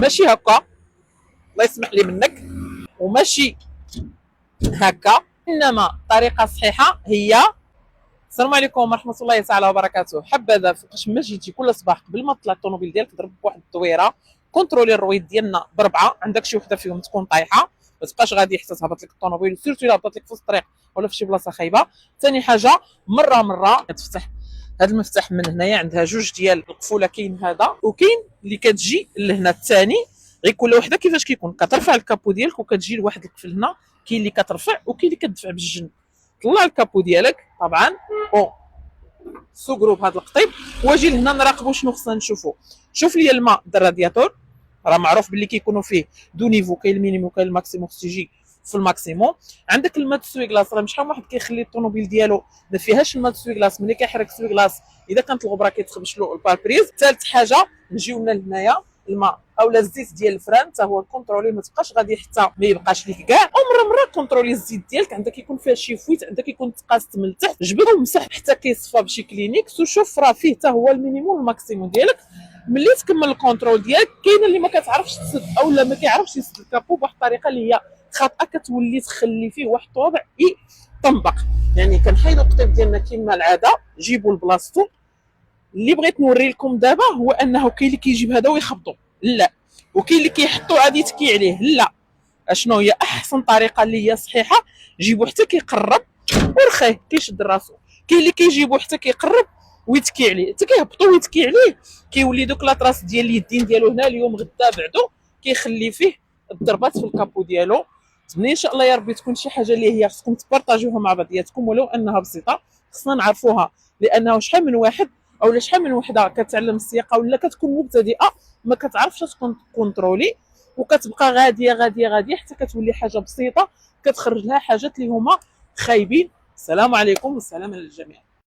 ماشي هكا، الله يسمح لي منك، وماشي هكا، انما الطريقه الصحيحه هي. السلام عليكم ورحمه الله تعالى وبركاته. حبذا فوقاش ما جيتي كل صباح قبل ما تطلع الطوموبيل ديالك ضرب بواحد الدويره، كونترولي الرويد ديالنا بربعه، عندك شي وحده فيهم تكون طايحه، ما تبقاش غادي حتى تهبط لك الطوموبيل، سيرتو الا هبطت لك في وسط الطريق ولا في شي بلاصه خايبه. ثاني حاجه، مره كتفتح هذا المفتاح من هنايا، عندها جوج ديال القفوله، كاين هذا وكاين اللي كتجي لهنا الثاني، غير كل وحده كيفاش كيكون كترفع الكابو ديالك وكتجي لواحد القفل هنا، كاين اللي كترفع وكاين اللي كتدفع بالجنب. طلع الكابو ديالك طبعا سو جروب هذا القطيب، واجي لهنا نراقبوا شنو خصنا نشوفوا. شوف لي الماء د الرادياتور، راه معروف باللي كيكونوا فيه دو نيفو، كاين المينيموم وكاين الماكسيموم، خصو يجي في الماكسيموم. عندك الماء تسوي كلاص، راه مش شحال واحد كيخلي الطوموبيل ديالو ما فيهاش الماء تسوي كلاص، ملي كيحرك تسوي كلاص اذا كانت الغبره كيتخبش له الباربريز. ثالث حاجه نجيو لنا لهنايا الماء اولا الزيت ديال الفران، حتى هو كونترولي، ما تبقاش غادي حتى ما يبقاش ليك كاع، مره كونترولي الزيت ديالك، عندك يكون فيها شي فويت، عندك يكون تقاست من التحت، جبدو ومسح حتى كيصفى بشي كلينيكس، وشوف راه فيه حتى هو المينيموم والماكسيموم ديالك. ملي تكمل الكونترول ديالك، كاين اللي ما كتعرفش تسد اولا ما كيعرفش يسد الكابو بواحد الطريقه اللي هي خاطئه، كتولي تخلي فيه واحد الطوابع يطنبق. يعني كنحيدو القطيب ديالنا كيما العاده، جيبوا لبلاصتو. اللي بغيت نوري لكم دابا هو انه كاين اللي كيجيب هذا ويخبطو، لا، وكاين اللي كيحطو عادي يتكي عليه، لا. اشنو هي احسن طريقه اللي هي صحيحه؟ جيبو حتى كيقرب ورخيه كيشد راسو. كاين اللي كيجيبو حتى كيقرب ويتكي عليه، حتى كيهبطو ويتكي عليه، كيولي دوك لاطراس ديال اليدين ديالو هنا اليوم غدا بعدو، كيخلي فيه الضربات في الكابو ديالو. تمنى ان شاء الله يا ربي تكون شي حاجه اللي هي خصكم تبارطاجوها مع بعضياتكم، ولو انها بسيطه خصنا نعرفوها، لانه شحال من واحد او شحال من وحده كتعلم السياقه ولا كتكون مبتدئه ما كتعرفش تكون كونترولي، وكتبقى غاديه حتى كتولي حاجه بسيطه كتخرج لها حاجات اللي هما خايبين. السلام عليكم والسلام على الجميع.